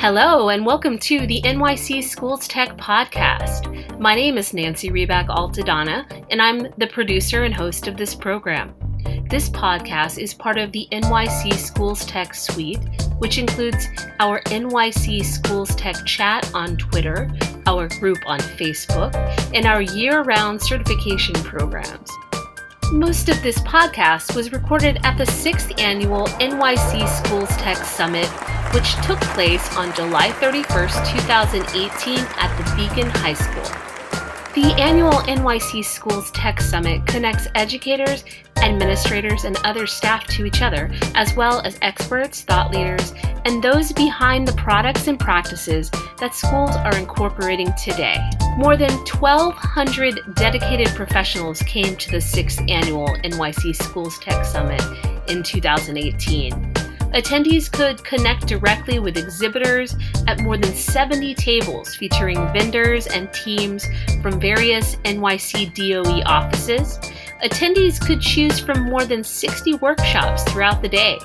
Hello, and welcome to the NYC Schools Tech podcast. My name is Nancy Ribak Altadonna, and I'm the producer and host of this program. This podcast is part of the NYC Schools Tech suite, which includes our NYC Schools Tech chat on Twitter, our group on Facebook, and our year-round certification programs. Most of this podcast was recorded at the 6th Annual NYC Schools Tech Summit, which took place on July 31st, 2018 at the Beacon High School. The annual NYC Schools Tech Summit connects educators, administrators, and other staff to each other, as well as experts, thought leaders, and those behind the products and practices that schools are incorporating today. More than 1,200 dedicated professionals came to the 6th Annual NYC Schools Tech Summit in 2018. Attendees could connect directly with exhibitors at more than 70 tables featuring vendors and teams from various NYC DOE offices. Attendees could choose from more than 60 workshops throughout the day.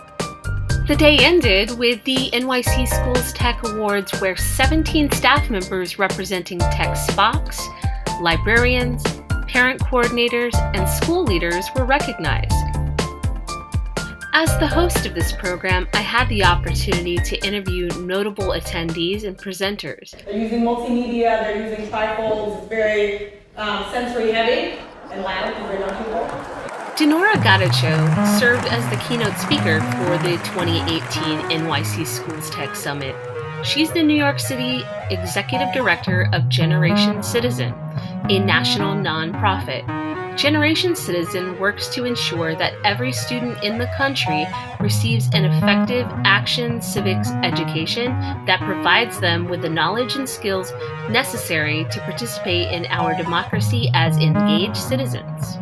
The day ended with the NYC Schools Tech Awards, where 17 staff members representing tech SPOCs, librarians, parent coordinators, and school leaders were recognized. As the host of this program, I had the opportunity to interview notable attendees and presenters. They're using multimedia, they're using trifolds, it's very sensory heavy and loud because they're not too loud. Donora Gadacho served as the keynote speaker for the 2018 NYC Schools Tech Summit. She's the New York City Executive Director of Generation Citizen, a national nonprofit. Generation Citizen works to ensure that every student in the country receives an effective action civics education that provides them with the knowledge and skills necessary to participate in our democracy as engaged citizens.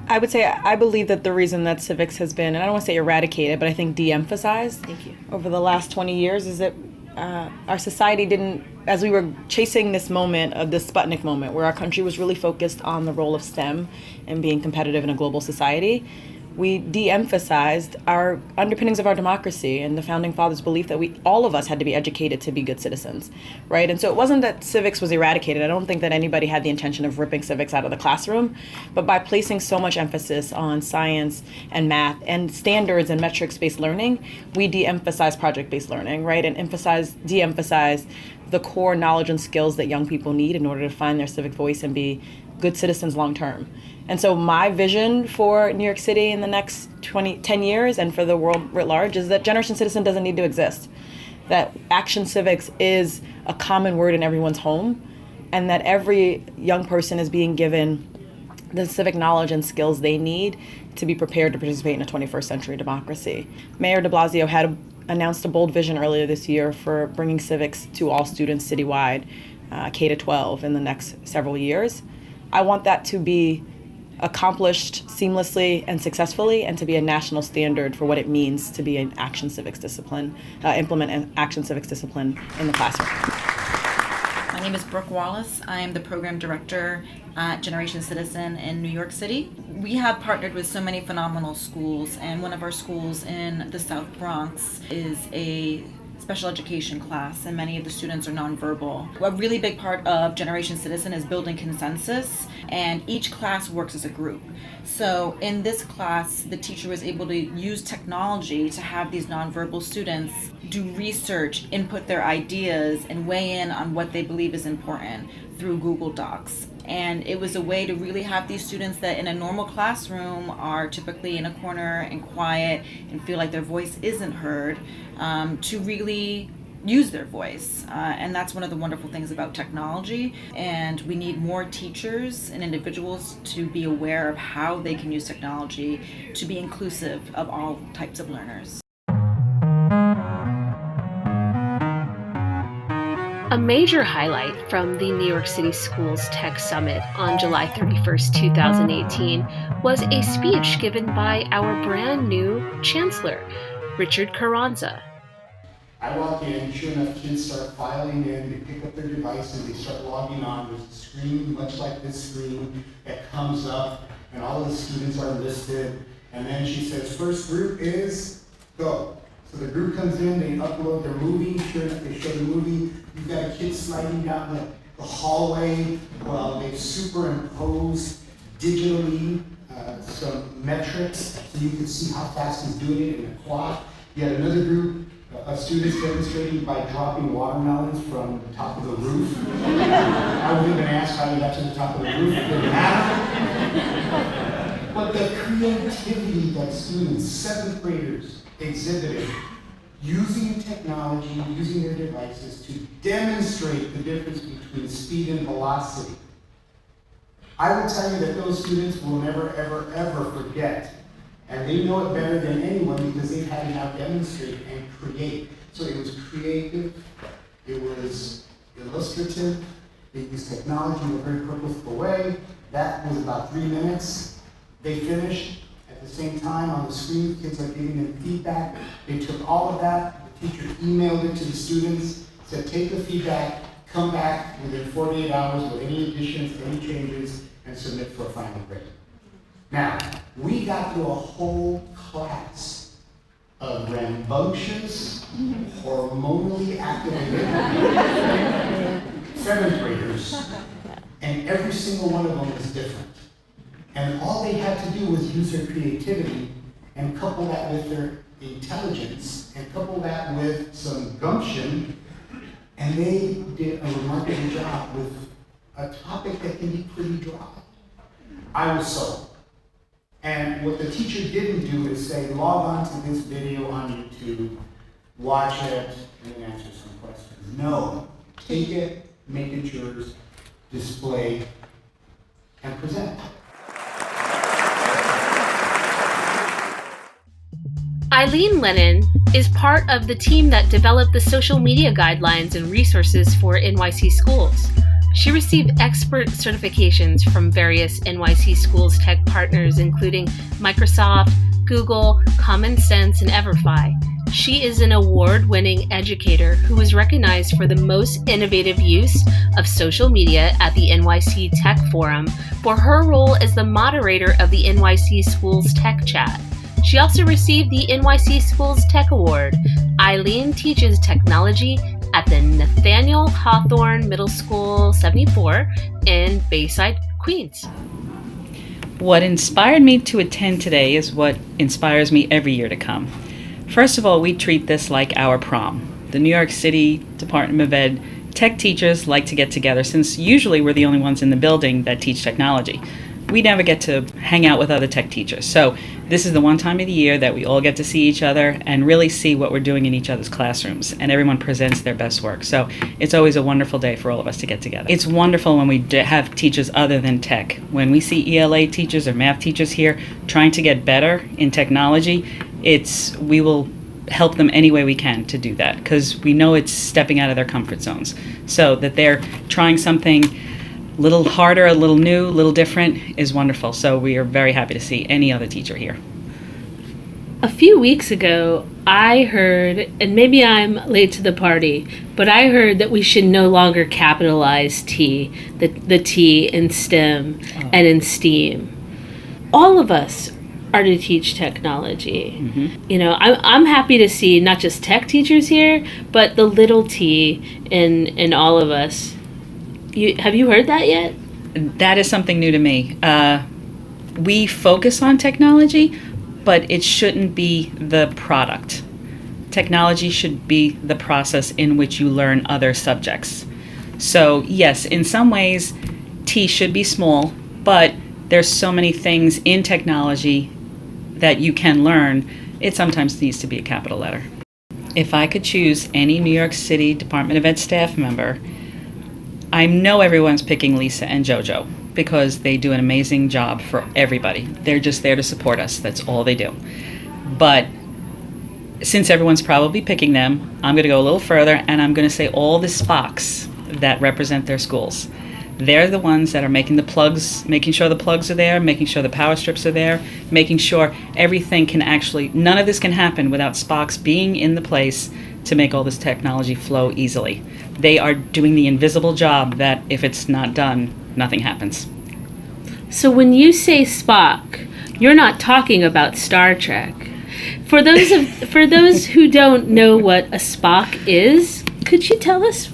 I would say I believe that the reason that civics has been, and I don't want to say eradicated, but I think de-emphasized over the last 20 years is that our society didn't, as we were chasing this moment of this Sputnik moment where our country was really focused on the role of STEM and being competitive in a global society, we de-emphasized our underpinnings of our democracy and the founding fathers' belief that all of us had to be educated to be good citizens, right? And so it wasn't that civics was eradicated. I don't think that anybody had the intention of ripping civics out of the classroom, but by placing so much emphasis on science and math and standards and metrics-based learning, we de-emphasize project-based learning, right? And de-emphasize the core knowledge and skills that young people need in order to find their civic voice and be good citizens long term. And so my vision for New York City in the next 10 years and for the world writ large is that Generation Citizen doesn't need to exist. That action civics is a common word in everyone's home, and that every young person is being given the civic knowledge and skills they need to be prepared to participate in a 21st century democracy. Mayor de Blasio had announced a bold vision earlier this year for bringing civics to all students citywide, K-12 in the next several years. I want that to be accomplished seamlessly and successfully, and to be a national standard for what it means to be an action civics discipline, implement an action civics discipline in the classroom. My name is Brooke Wallace. I am the program director at Generation Citizen in New York City. We have partnered with so many phenomenal schools, and one of our schools in the South Bronx is a special education class, and many of the students are nonverbal. A really big part of Generation Citizen is building consensus, and each class works as a group. So in this class, the teacher was able to use technology to have these nonverbal students do research, input their ideas, and weigh in on what they believe is important through Google Docs. And it was a way to really have these students that in a normal classroom are typically in a corner and quiet and feel like their voice isn't heard, to really use their voice. And that's one of the wonderful things about technology. And we need more teachers and individuals to be aware of how they can use technology to be inclusive of all types of learners. A major highlight from the New York City Schools Tech Summit on July 31st, 2018 was a speech given by our brand new Chancellor, Richard Carranza. I walk in, sure enough, kids start filing in, they pick up their device and they start logging on. There's a screen, much like this screen, that comes up, and all of the students are listed. And then she says, first group is go. So the group comes in, they upload their movie, sure enough, they show the movie. You've got a kid sliding down the hallway while they've superimposed digitally some metrics so you can see how fast he's doing it in a quad. You had another group of students demonstrating by dropping watermelons from the top of the roof. I wouldn't even ask how you got to the top of the roof. It didn't matter. But the creativity that students, 7th graders, exhibited using technology, using their devices to demonstrate the difference between speed and velocity. I will tell you that those students will never, ever, ever forget. And they know it better than anyone because they've had to now demonstrate and create. So it was creative, it was illustrative, they used technology in a very purposeful way. That was about 3 minutes. They finished. At the same time, on the screen, kids are giving them feedback. They took all of that, the teacher emailed it to the students, said take the feedback, come back within 48 hours with any additions, any changes, and submit for a final grade. Now, we got through a whole class of rambunctious, hormonally activated 7th graders, and every single one of them was different. And all they had to do was use their creativity and couple that with their intelligence and couple that with some gumption, and they did a remarkable job with a topic that can be pretty dry. I was sold. And what the teacher didn't do is say, log on to this video on YouTube, watch it, and then answer some questions. No, take it, make it yours, display, and present. Eileen Lennon is part of the team that developed the social media guidelines and resources for NYC schools. She received expert certifications from various NYCSchoolsTech partners, including Microsoft, Google, Common Sense, and EverFi. She is an award-winning educator who was recognized for the most innovative use of social media at the NYC Tech Forum for her role as the moderator of the NYC Schools Tech Chat. She also received the NYC Schools Tech Award. Eileen teaches technology at the Nathaniel Hawthorne Middle School 74 in Bayside, Queens. What inspired me to attend today is what inspires me every year to come. First of all, we treat this like our prom. The New York City Department of Ed tech teachers like to get together since usually we're the only ones in the building that teach technology. We never get to hang out with other tech teachers. So this is the one time of the year that we all get to see each other and really see what we're doing in each other's classrooms, and everyone presents their best work. So it's always a wonderful day for all of us to get together. It's wonderful when we have teachers other than tech. When we see ELA teachers or math teachers here trying to get better in technology, we will help them any way we can to do that, because we know it's stepping out of their comfort zones. So that they're trying something a little harder, a little new, a little different is wonderful. So we are very happy to see any other teacher here. A few weeks ago, I heard, and maybe I'm late to the party, but I heard that we should no longer capitalize T, the T in STEM and in STEAM. All of us are to teach technology. Mm-hmm. You know, I'm happy to see not just tech teachers here, but the little T in all of us. Have you heard that yet? That is something new to me. We focus on technology, but it shouldn't be the product. Technology should be the process in which you learn other subjects. So yes, in some ways, T should be small, but there's so many things in technology that you can learn, it sometimes needs to be a capital letter. If I could choose any New York City Department of Ed staff member, I know everyone's picking Lisa and JoJo because they do an amazing job for everybody. They're just there to support us. That's all they do. But since everyone's probably picking them, I'm going to go a little further and I'm going to say all the Spocks that represent their schools. They're the ones that are making the plugs, making sure the plugs are there, making sure the power strips are there, making sure everything can actually, none of this can happen without Spocks being in the place to make all this technology flow easily. They are doing the invisible job that if it's not done, nothing happens. So when you say Spock, you're not talking about Star Trek. For those who don't know what a SPOC is, could you tell us?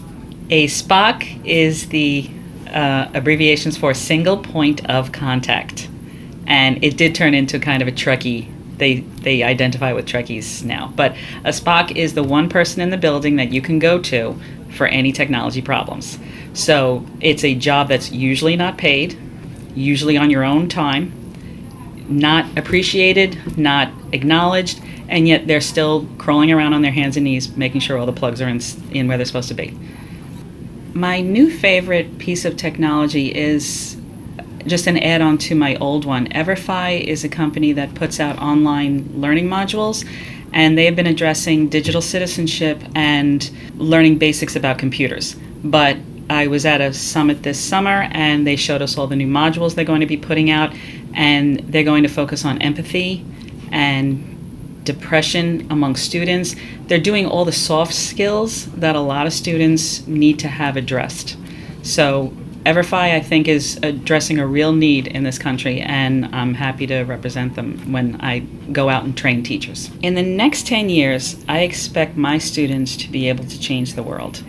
A SPOC is the abbreviations for single point of contact. And it did turn into kind of a Trekkie. They identify with Trekkies now. But a SPOC is the one person in the building that you can go to for any technology problems. So it's a job that's usually not paid, usually on your own time, not appreciated, not acknowledged, and yet they're still crawling around on their hands and knees making sure all the plugs are in where they're supposed to be. My new favorite piece of technology is just an add-on to my old one. EverFi is a company that puts out online learning modules, and they have been addressing digital citizenship and learning basics about computers. But I was at a summit this summer, and they showed us all the new modules they're going to be putting out, and they're going to focus on empathy and depression among students. They're doing all the soft skills that a lot of students need to have addressed. So EverFi, I think, is addressing a real need in this country, and I'm happy to represent them when I go out and train teachers. In the next 10 years, I expect my students to be able to change the world.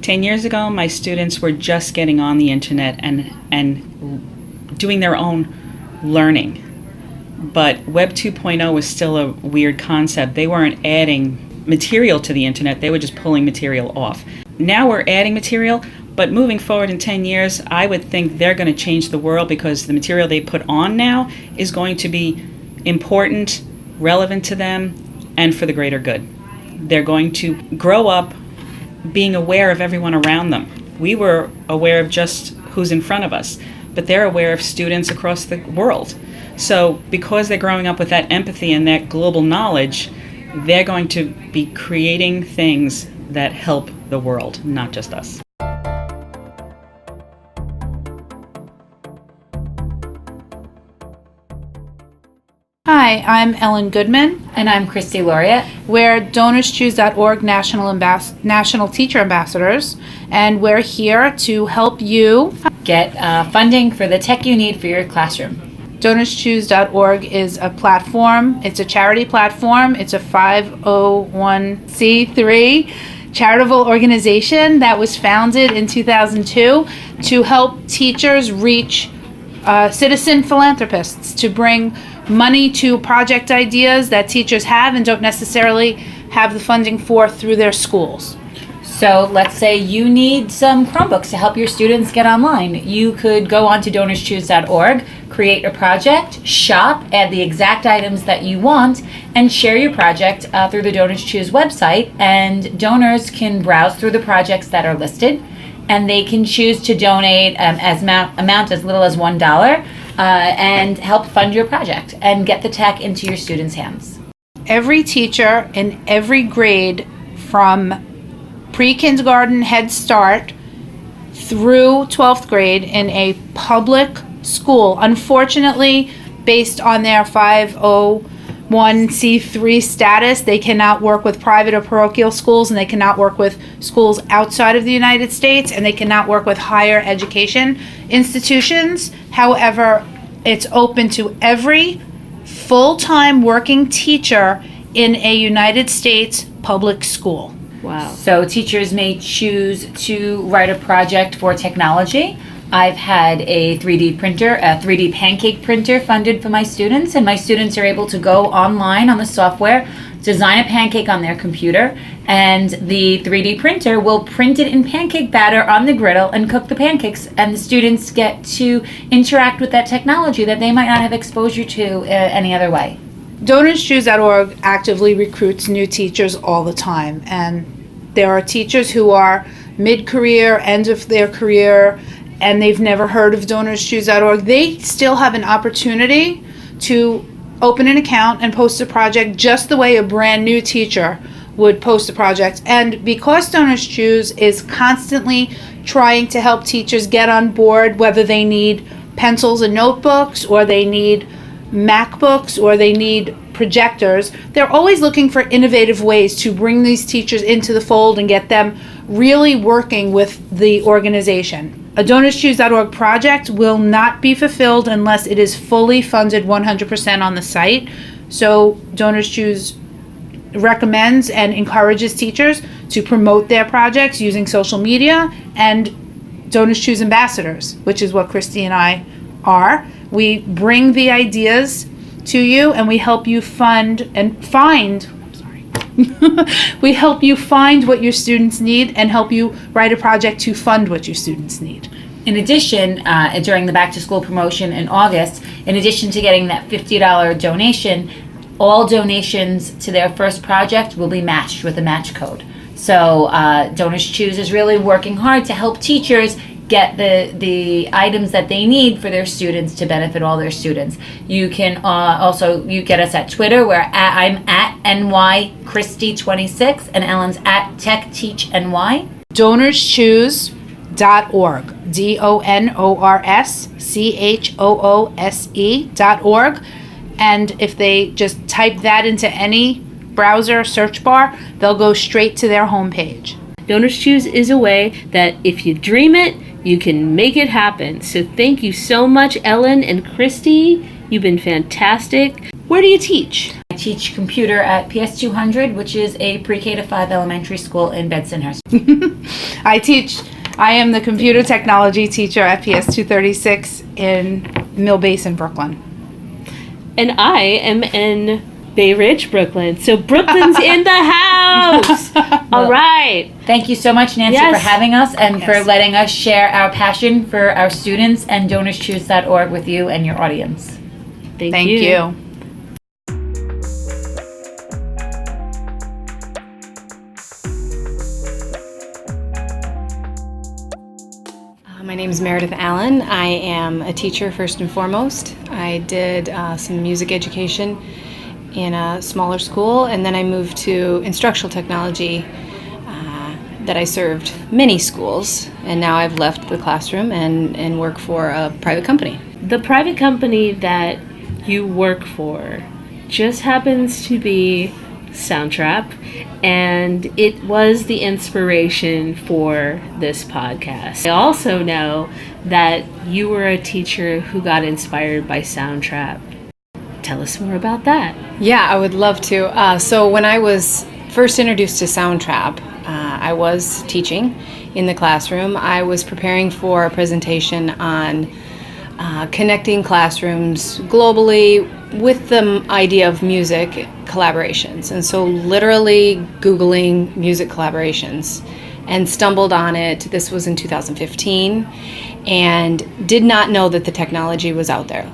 10 years ago, my students were just getting on the internet and doing their own learning. But Web 2.0 was still a weird concept. They weren't adding material to the internet, they were just pulling material off. Now we're adding material, but moving forward in 10 years, I would think they're going to change the world because the material they put on now is going to be important, relevant to them, and for the greater good. They're going to grow up being aware of everyone around them. We were aware of just who's in front of us, but they're aware of students across the world. So because they're growing up with that empathy and that global knowledge, they're going to be creating things that help the world, not just us. Hi, I'm Ellen Goodman. And I'm Christy Laureate. We're DonorsChooseorg National Teacher Ambassadors, and we're here to help you Get funding for the tech you need for your classroom. DonorsChoose.org is a platform. It's a charity platform. It's a 501c3 charitable organization that was founded in 2002 to help teachers reach citizen philanthropists, to bring money to project ideas that teachers have and don't necessarily have the funding for through their schools. So let's say you need some Chromebooks to help your students get online. You could go on to DonorsChoose.org, create a project, shop, add the exact items that you want, and share your project through the DonorsChoose website. And donors can browse through the projects that are listed, and they can choose to donate amount as little as $1 and help fund your project and get the tech into your students' hands. Every teacher in every grade from pre-kindergarten Head Start through 12th grade in a public school, unfortunately, based on their 501c3 status, they cannot work with private or parochial schools, and they cannot work with schools outside of the United States, and they cannot work with higher education institutions. However, it's open to every full-time working teacher in a United States public school. Wow. So teachers may choose to write a project for technology. I've had a 3D printer, a 3D pancake printer funded for my students, and my students are able to go online on the software, design a pancake on their computer, and the 3D printer will print it in pancake batter on the griddle and cook the pancakes, and the students get to interact with that technology that they might not have exposure to any other way. DonorsChoose.org actively recruits new teachers all the time, and there are teachers who are mid-career, end of their career, and they've never heard of DonorsChoose.org. They still have an opportunity to open an account and post a project just the way a brand new teacher would post a project. And because DonorsChoose is constantly trying to help teachers get on board, whether they need pencils and notebooks, or they need MacBooks, or they need projectors, they're always looking for innovative ways to bring these teachers into the fold and get them really working with the organization. A DonorsChoose.org project will not be fulfilled unless it is fully funded 100% on the site. So Donors Choose recommends and encourages teachers to promote their projects using social media and Donors Choose ambassadors, which is what Christy and I are. We bring the ideas to you and we help you fund and find, we help you find what your students need and help you write a project to fund what your students need. In addition, during the back to school promotion in August, in addition to getting that $50 donation, all donations to their first project will be matched with a match code. So Donors Choose is really working hard to help teachers get the items that they need for their students to benefit all their students. You can you get us at Twitter where I'm at NYChristy26 and Ellen's at TechTeachNY. DonorsChooseorg, DonorsChoose.org. And if they just type that into any browser search bar, they'll go straight to their homepage. Donors Choose is a way that if you dream it, you can make it happen. So thank you so much, Ellen and Christy. You've been fantastic. Where do you teach? I teach computer at PS200, which is a pre-K to 5 elementary school in Bensonhurst. I am the computer technology teacher at PS236 in Mill Basin, Brooklyn. And I am in Bay Ridge, Brooklyn. So Brooklyn's in the house. All right. Thank you so much, Nancy, Yes. for having us and for letting us share our passion for our students and DonorsChoose.org with you and your audience. Thank you. My name is Meredith Allen. I am a teacher first and foremost. I did some music education in a smaller school, and then I moved to instructional technology that I served many schools, and now I've left the classroom and work for a private company. The private company that you work for just happens to be Soundtrp, and it was the inspiration for this podcast. I also know that you were a teacher who got inspired by Soundtrp. Tell us more about that. Yeah, I would love to. So when I was first introduced to Soundtrp, I was teaching in the classroom. I was preparing for a presentation on connecting classrooms globally with the idea of music collaborations. And so literally Googling music collaborations and stumbled on it. This was in 2015 and did not know that the technology was out there.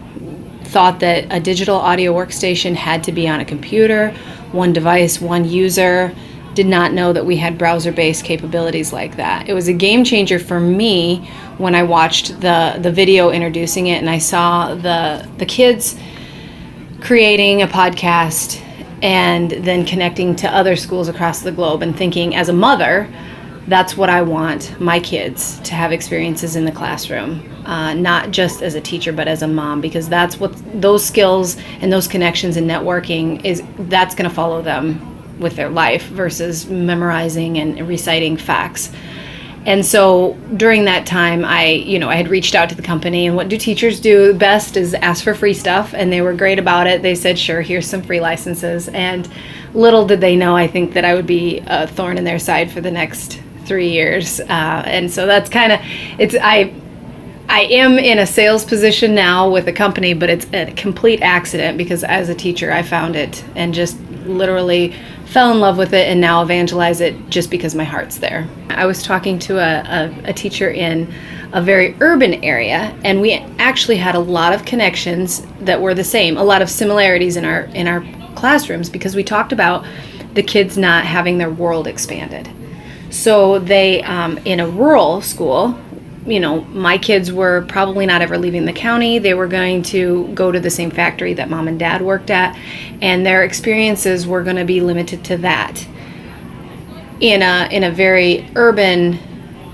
Thought that a digital audio workstation had to be on a computer, one device, one user. Did not know that we had browser-based capabilities like that. It was a game changer for me when I watched the video introducing it and I saw the kids creating a podcast and then connecting to other schools across the globe and thinking, as a mother, that's what I want my kids to have experiences in the classroom, not just as a teacher, but as a mom, because that's what those skills and those connections and networking that's going to follow them with their life versus memorizing and reciting facts. And so during that time, I had reached out to the company, and what do teachers do best is ask for free stuff, and they were great about it. They said, sure, here's some free licenses, and little did they know, I think, that I would be a thorn in their side for the next 3 years. And so that's kind of, I am in a sales position now with a company, but it's a complete accident because as a teacher, I found it and just literally fell in love with it and now evangelize it just because my heart's there. I was talking to a teacher in a very urban area, and we actually had a lot of connections that were the same, a lot of similarities in our classrooms, because we talked about the kids not having their world expanded. So they, in a rural school, my kids were probably not ever leaving the county. They were going to go to the same factory that mom and dad worked at, and their experiences were going to be limited to that. In a very urban,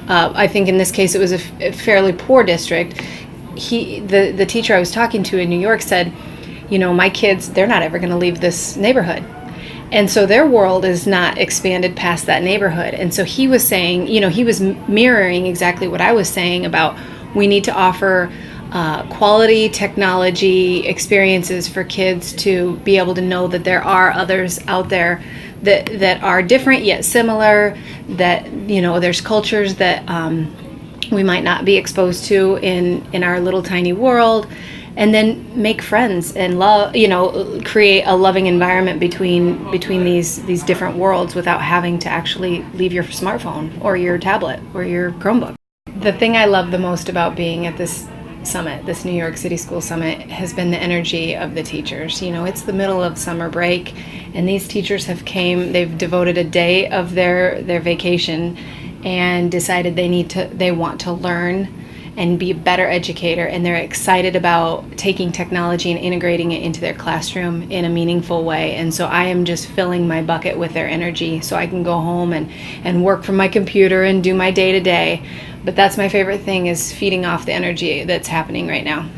I think in this case it was a fairly poor district, the teacher I was talking to in New York said, my kids, they're not ever going to leave this neighborhood. And so their world is not expanded past that neighborhood. And so he was saying, he was mirroring exactly what I was saying about we need to offer quality technology experiences for kids to be able to know that there are others out there that are different yet similar, that, you know, there's cultures that we might not be exposed to in our little tiny world, and then make friends and love, you know, create a loving environment between these different worlds without having to actually leave your smartphone or your tablet or your Chromebook. The thing I love the most about being at this summit, this New York City School Summit, has been the energy of the teachers. You know, it's the middle of summer break, and these teachers they've devoted a day of their vacation and decided they want to learn and be a better educator, and they're excited about taking technology and integrating it into their classroom in a meaningful way. And so I am just filling my bucket with their energy so I can go home and work from my computer and do my day-to-day. But that's my favorite thing, is feeding off the energy that's happening right now.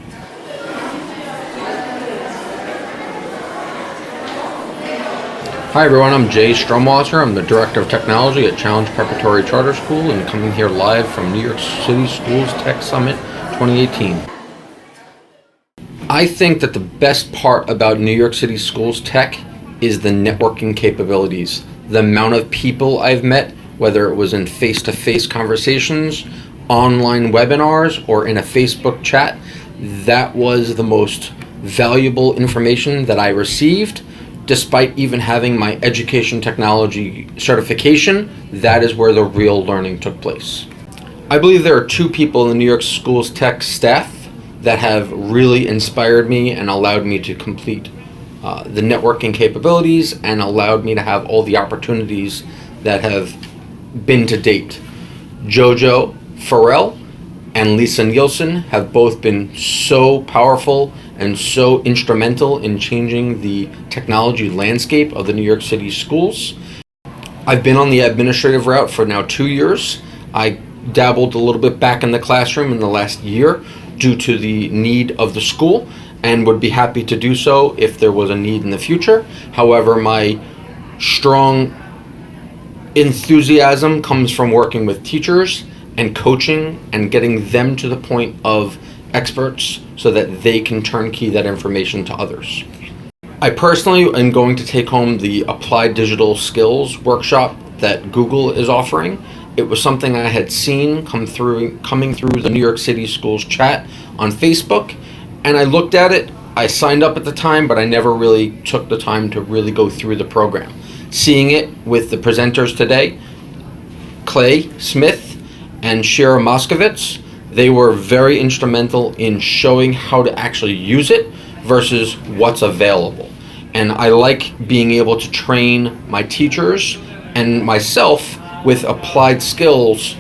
Hi everyone, I'm Jay Strumwater. I'm the Director of Technology at Challenge Preparatory Charter School, and coming here live from New York City Schools Tech Summit 2018. I think that the best part about New York City Schools Tech is the networking capabilities. The amount of people I've met, whether it was in face-to-face conversations, online webinars, or in a Facebook chat, that was the most valuable information that I received. Despite even having my education technology certification, that is where the real learning took place. I believe there are two people in the New York Schools Tech staff that have really inspired me and allowed me to complete the networking capabilities and allowed me to have all the opportunities that have been to date. Jojo Farrell and Lisa Nielsen have both been so powerful and so instrumental in changing the technology landscape of the New York City schools. I've been on the administrative route for now 2 years. I dabbled a little bit back in the classroom in the last year due to the need of the school, and would be happy to do so if there was a need in the future. However, my strong enthusiasm comes from working with teachers and coaching and getting them to the point of experts so that they can turnkey that information to others. I personally am going to take home the Applied Digital Skills workshop that Google is offering. It was something I had seen coming through the New York City Schools chat on Facebook, and I looked at it. I signed up at the time, but I never really took the time to really go through the program. Seeing it with the presenters today, Clay Smith and Shira Moskovitz, they were very instrumental in showing how to actually use it versus what's available. And I like being able to train my teachers and myself with applied skills,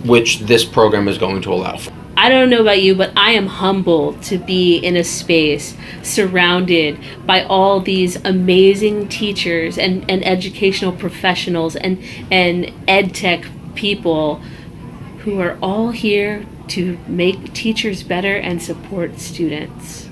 which this program is going to allow for. I don't know about you, but I am humbled to be in a space surrounded by all these amazing teachers and educational professionals and ed tech people who are all here to make teachers better and support students.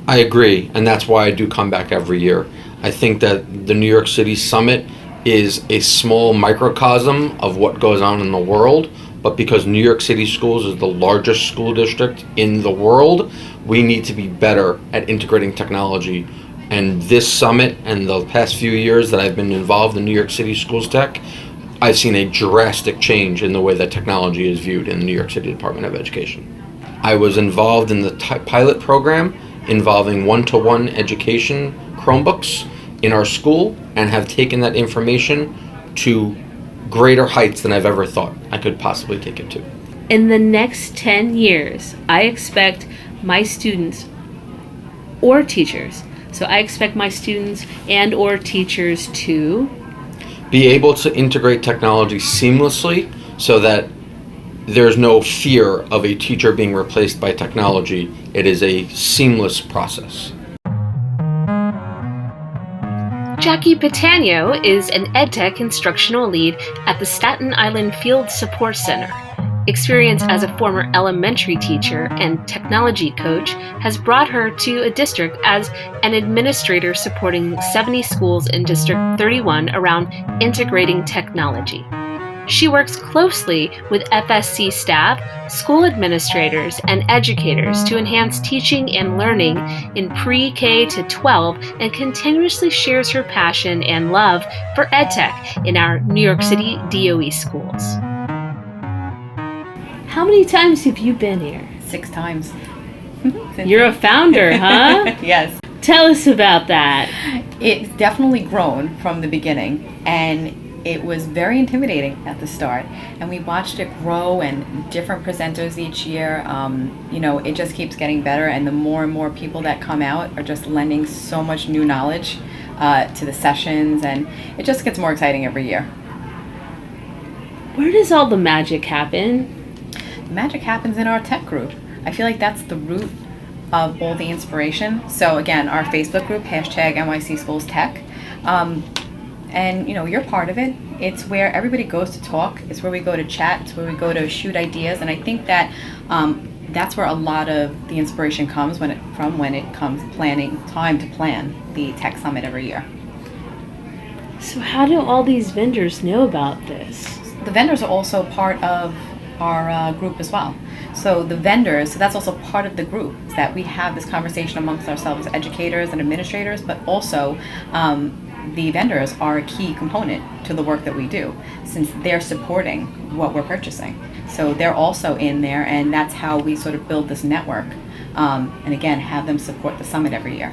I agree, and that's why I do come back every year. I think that the New York City Summit is a small microcosm of what goes on in the world, but because New York City Schools is the largest school district in the world, we need to be better at integrating technology. And this summit and the past few years that I've been involved in New York City Schools Tech, I've seen a drastic change in the way that technology is viewed in the New York City Department of Education. I was involved in the pilot program involving one-to-one education Chromebooks in our school, and have taken that information to greater heights than I've ever thought I could possibly take it to. In the next 10 years, I expect my students or teachers, and or teachers to be able to integrate technology seamlessly so that there's no fear of a teacher being replaced by technology. It is a seamless process. Jackie Patano is an EdTech instructional lead at the Staten Island Field Support Center. Experience as a former elementary teacher and technology coach has brought her to a district as an administrator supporting 70 schools in District 31 around integrating technology. She works closely with FSC staff, school administrators, and educators to enhance teaching and learning in pre-K to 12 and continuously shares her passion and love for EdTech in our New York City DOE schools. How many times have you been here? 6 times. You're a founder, huh? Yes. Tell us about that. It's definitely grown from the beginning, and it was very intimidating at the start, and we watched it grow and different presenters each year. It just keeps getting better, and the more and more people that come out are just lending so much new knowledge to the sessions, and it just gets more exciting every year. Where does all the magic happen? The magic happens in our tech group. I feel like that's the root of all the inspiration. So again, our Facebook group, #NYCSchoolsTech. And you're part of it. It's where everybody goes to talk. It's where we go to chat. It's where we go to shoot ideas. And I think that that's where a lot of the inspiration comes when it comes time to plan the tech summit every year. So how do all these vendors know about this? The vendors are also part of our group as well. So the vendors, so that's also part of the group, is that we have this conversation amongst ourselves as educators and administrators, but also the vendors are a key component to the work that we do, since they're supporting what we're purchasing. So they're also in there, and that's how we sort of build this network, and again, have them support the summit every year.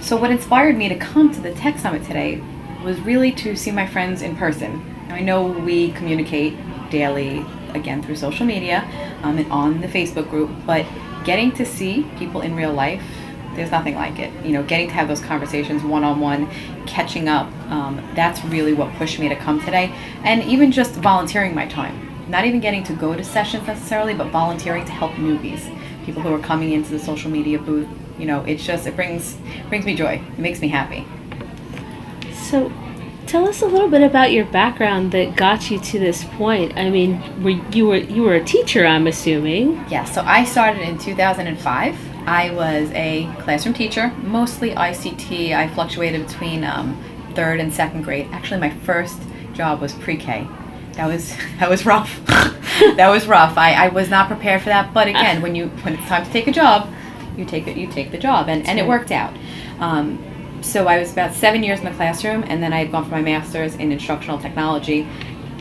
So what inspired me to come to the Tech Summit today was really to see my friends in person. Now, I know we communicate daily, again, through social media and on the Facebook group, but getting to see people in real life, there's nothing like it. Getting to have those conversations one-on-one, catching up, that's really what pushed me to come today. And even just volunteering my time. Not even getting to go to sessions necessarily, but volunteering to help newbies, people who are coming into the social media booth. It brings me joy. It makes me happy. So tell us a little bit about your background that got you to this point. I mean, you were a teacher, I'm assuming. Yeah, so I started in 2005. I was a classroom teacher, mostly ICT. I fluctuated between 3rd and 2nd grade. Actually, my first job was pre-K. That was rough. That was rough. I was not prepared for that. But again, when it's time to take a job, you take the job, and it worked out. So I was about 7 years in the classroom, and then I had gone for my master's in instructional technology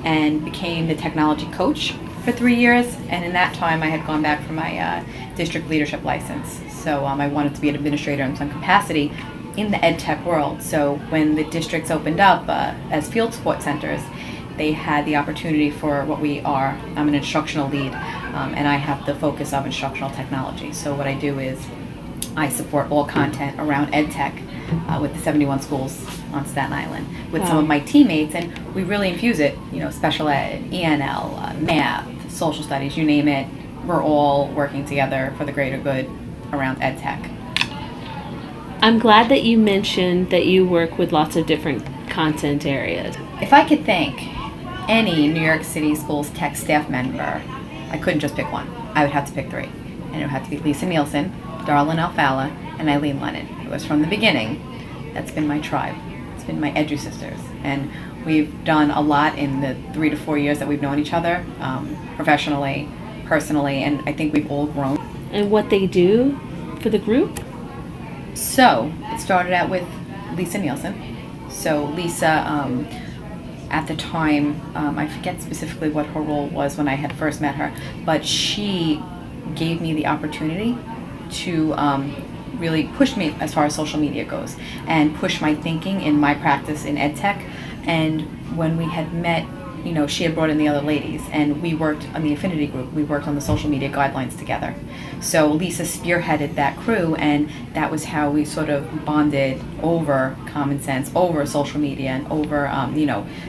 and became the technology coach for 3 years. And in that time, I had gone back for my district leadership license. So I wanted to be an administrator in some capacity in the ed tech world. So when the districts opened up as field support centers, they had the opportunity for what we are. I'm an instructional lead, and I have the focus of instructional technology. So what I do is I support all content around ed tech with the 71 schools on Staten Island with some of my teammates, and we really infuse it, special ed, ENL, math, social studies, you name it. We're all working together for the greater good around ed tech. I'm glad that you mentioned that you work with lots of different content areas. If I could thank any New York City Schools Tech staff member, I couldn't just pick one. I would have to pick 3. And it would have to be Lisa Nielsen, Darlene Alfala, and Eileen Lennon. It was from the beginning. That's been my tribe. It's been my Edu sisters. And we've done a lot in the 3 to 4 years that we've known each other, professionally, personally, and I think we've all grown. And what they do for the group? So it started out with Lisa Nielsen. So Lisa, at the time, I forget specifically what her role was when I had first met her, but she gave me the opportunity to really push me as far as social media goes and push my thinking in my practice in ed tech. And when we had met, she had brought in the other ladies, and we worked on the affinity group. We worked on the social media guidelines together. So Lisa spearheaded that crew, and that was how we sort of bonded over common sense, over social media, and over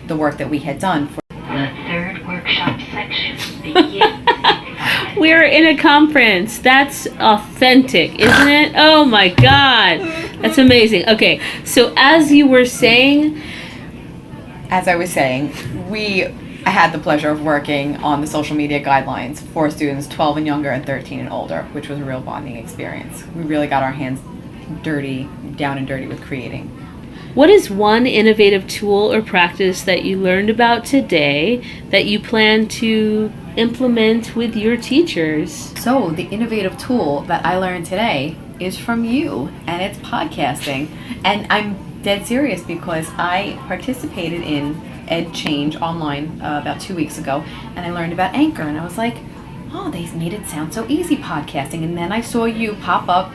the work that we had done. The 3rd workshop section begins. We're in a conference. That's authentic, isn't it? Oh my God. That's amazing. Okay, so as I was saying, I had the pleasure of working on the social media guidelines for students 12 and younger and 13 and older, which was a real bonding experience. We really got our hands down and dirty with creating. What is one innovative tool or practice that you learned about today that you plan to implement with your teachers? So the innovative tool that I learned today is from you, and it's podcasting. And I'm dead serious because I participated in Ed Change online about 2 weeks ago, and I learned about Anchor, and I was like, oh, they made it sound so easy, podcasting. And then I saw you pop up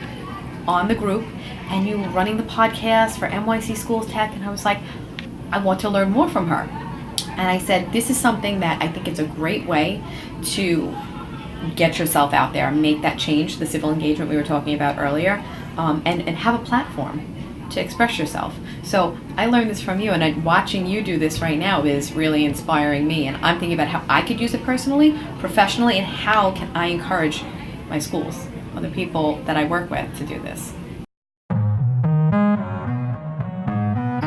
on the group, and you were running the podcast for NYCSchoolsTech, and I was like, I want to learn more from her. And I said, this is something that I think it's a great way to get yourself out there, make that change, the civil engagement we were talking about earlier, and have a platform to express yourself. So I learned this from you, and watching you do this right now is really inspiring me. And I'm thinking about how I could use it personally, professionally, and how can I encourage my schools, other people that I work with, to do this.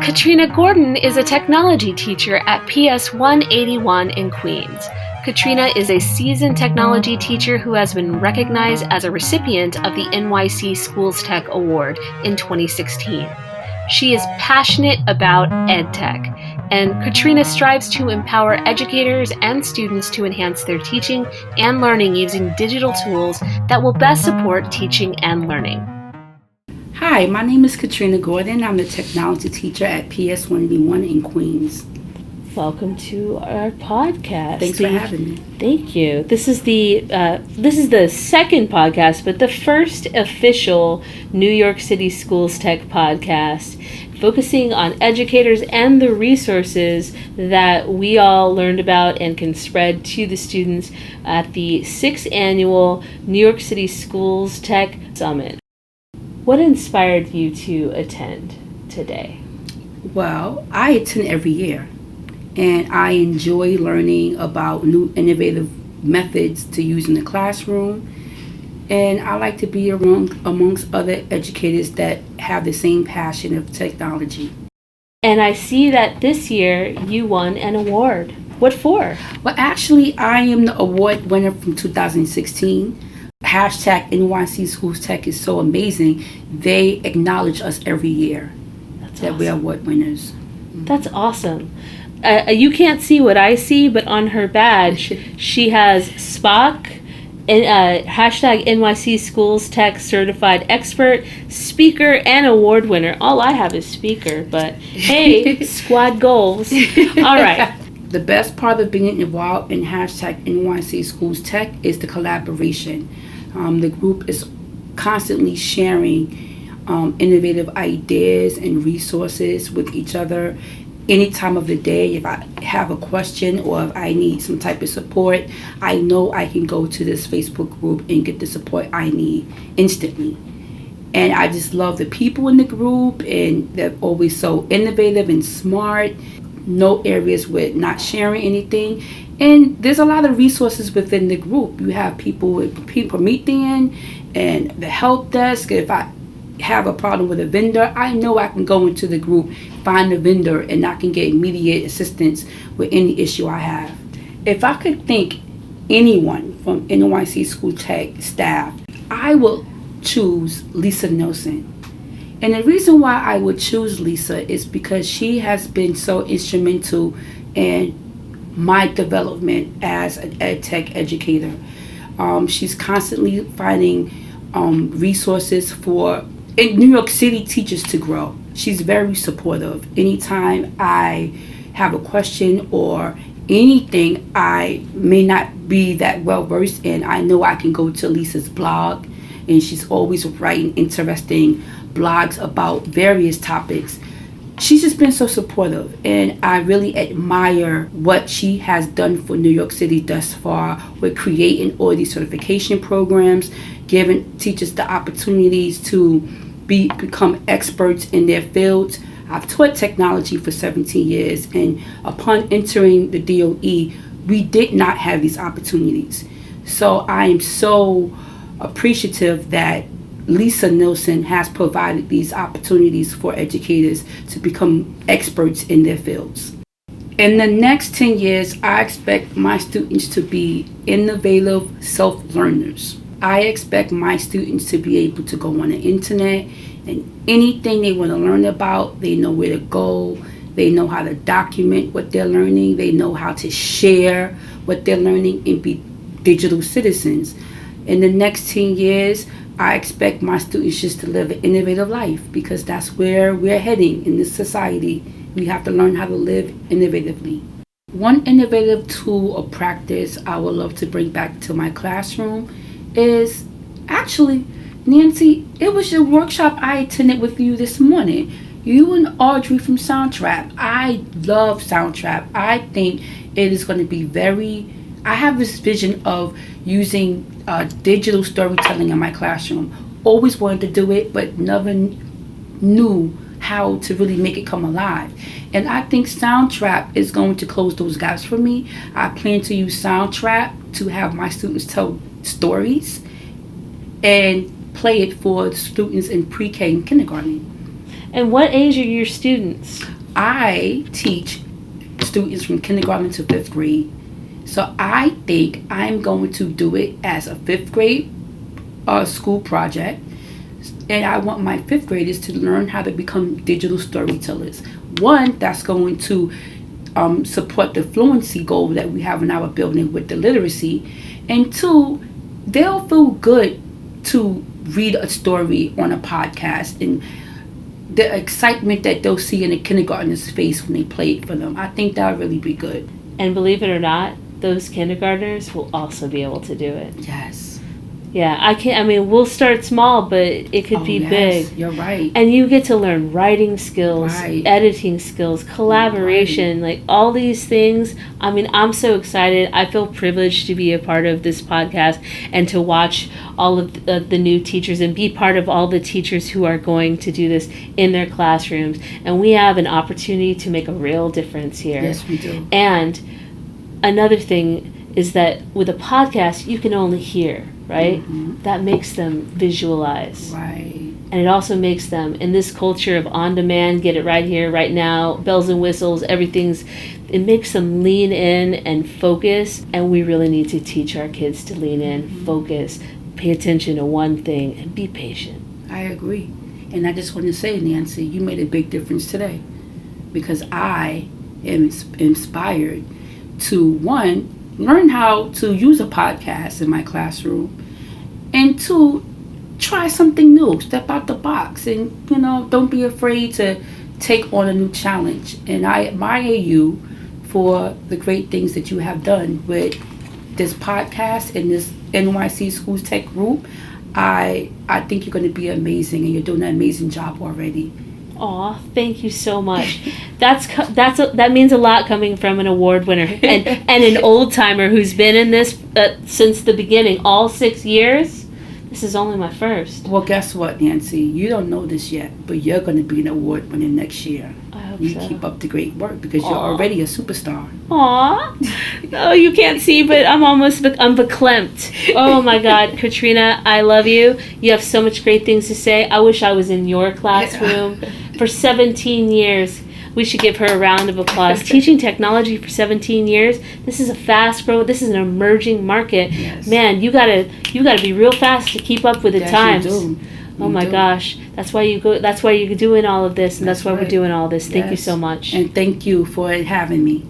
Katrina Gordon is a technology teacher at PS 181 in Queens. Katrina is a seasoned technology teacher who has been recognized as a recipient of the NYCSchoolsTech Award in 2016. She is passionate about EdTech, and Katrina strives to empower educators and students to enhance their teaching and learning using digital tools that will best support teaching and learning. Hi, my name is Katrina Gordon. I'm the technology teacher at PS 181 in Queens. Welcome to our podcast. Thanks for having me. Thank you. This is the second podcast, but the first official New York City Schools Tech podcast, focusing on educators and the resources that we all learned about and can spread to the students at the 6th annual New York City Schools Tech Summit. What inspired you to attend today? Well, I attend every year, and I enjoy learning about new innovative methods to use in the classroom, and I like to be amongst other educators that have the same passion of technology. And I see that this year you won an award. What for? Well, actually, I am the award winner from 2016. Hashtag NYCSchoolsTech is so amazing. They acknowledge us every year. That's that awesome. We are award winners. That's awesome. You can't see what I see, but on her badge, she has Spock, hashtag NYCSchoolsTech certified expert, speaker, and award winner. All I have is speaker, but hey, squad goals. All right. The best part of being involved in hashtag NYCSchoolsTech is the collaboration. The group is constantly sharing innovative ideas and resources with each other. Any time of the day, if I have a question or if I need some type of support, I know I can go to this Facebook group and get the support I need instantly. And I just love the people in the group, and they're always so innovative and smart. No areas with not sharing anything. And there's a lot of resources within the group. You have people with Promethean and the help desk. If I have a problem with a vendor, I know I can go into the group, find the vendor, and I can get immediate assistance with any issue I have. If I could thank anyone from NYCSchoolsTech staff, I will choose Lisa Nelson. And the reason why I would choose Lisa is because she has been so instrumental in my development as an EdTech educator. She's constantly finding resources for New York City teachers to grow. She's very supportive. Anytime I have a question or anything I may not be that well versed in, I know I can go to Lisa's blog, and she's always writing interesting blogs about various topics. She's just been so supportive, and I really admire what she has done for New York City thus far with creating all these certification programs, giving teachers the opportunities to become experts in their fields. I've taught technology for 17 years, and upon entering the DOE, we did not have these opportunities. So I am so appreciative that Lisa Nelson has provided these opportunities for educators to become experts in their fields. In the next 10 years, I expect my students to be innovative self-learners. I expect my students to be able to go on the internet And anything they want to learn about, they know where to go. They know how to document what they're learning. They know how to share what they're learning and be digital citizens. In the next 10 years, I expect my students just to live an innovative life, because that's where we're heading in this society. We have to learn how to live innovatively. One innovative tool or practice I would love to bring back to my classroom is actually, Nancy, it was your workshop I attended with you this morning. You and Audrey from Soundtrp. I love Soundtrp. I think it is going to be I have this vision of using digital storytelling in my classroom. Always wanted to do it, but never knew how to really make it come alive. And I think Soundtrp is going to close those gaps for me. I plan to use Soundtrp to have my students tell stories and play it for students in pre-K and kindergarten. And what age are your students? I teach students from kindergarten to 5th grade. So I think I'm going to do it as a 5th grade school project. And I want my 5th graders to learn how to become digital storytellers. One, that's going to support the fluency goal that we have in our building with the literacy. And two, they'll feel good to read a story on a podcast, and the excitement that they'll see in a kindergartner's face when they play it for them. I think that'll really be good. And believe it or not, those kindergartners will also be able to do it. Yes. Yeah, we'll start small, but it could be big. You're right. And you get to learn writing skills, editing skills, collaboration, like all these things. I'm so excited. I feel privileged to be a part of this podcast and to watch all of the new teachers and be part of all the teachers who are going to do this in their classrooms. And we have an opportunity to make a real difference here. Yes, we do. And another thing is that with a podcast, you can only hear, right? Mm-hmm. That makes them visualize. Right. And it also makes them, in this culture of on-demand, get it right here, right now, bells and whistles, it makes them lean in and focus. And we really need to teach our kids to lean in, focus, pay attention to one thing, and be patient. I agree. And I just want to say, Nancy, you made a big difference today, because I am inspired to, one, learn how to use a podcast in my classroom, and two, try something new, step out the box, and don't be afraid to take on a new challenge. And I admire you for the great things that you have done with this podcast and this NYCSchoolsTech group. I think you're going to be amazing, and you're doing an amazing job already. Aw, thank you so much. That means a lot coming from an award winner and an old timer who's been in this since the beginning, all 6 years. This is only my first. Well, guess what, Nancy? You don't know this yet, but you're going to be an award winner next year. I hope you so. Keep up the great work, because you're already a superstar. Aw. Oh, you can't see, but I'm verklempt. Oh my God, Katrina, I love you. You have so much great things to say. I wish I was in your classroom for 17 years. We should give her a round of applause. Teaching technology for 17 years. This is a fast growing. This is an emerging market. Yes. Man, you gotta be real fast to keep up with the times. You do. Oh my gosh, that's why you're doing all of this, and that's why we're doing all this. Thank you so much. And thank you for having me.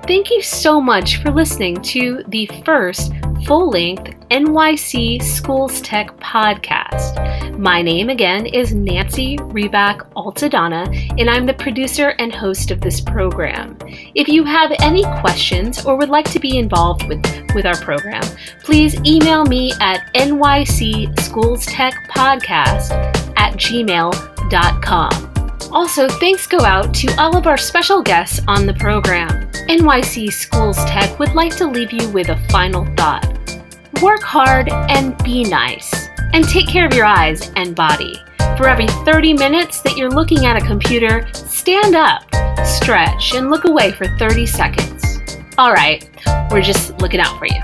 Thank you so much for listening to the first full-length NYC Schools Tech podcast. My name again is Nancy Ribak Altadonna, and I'm the producer and host of this program. If you have any questions or would like to be involved with our program, please email me at nycschoolstechpodcast@gmail.com. Also, thanks go out to all of our special guests on the program. NYC Schools Tech would like to leave you with a final thought. Work hard and be nice. And take care of your eyes and body. For every 30 minutes that you're looking at a computer, stand up, stretch, and look away for 30 seconds. All right, we're just looking out for you.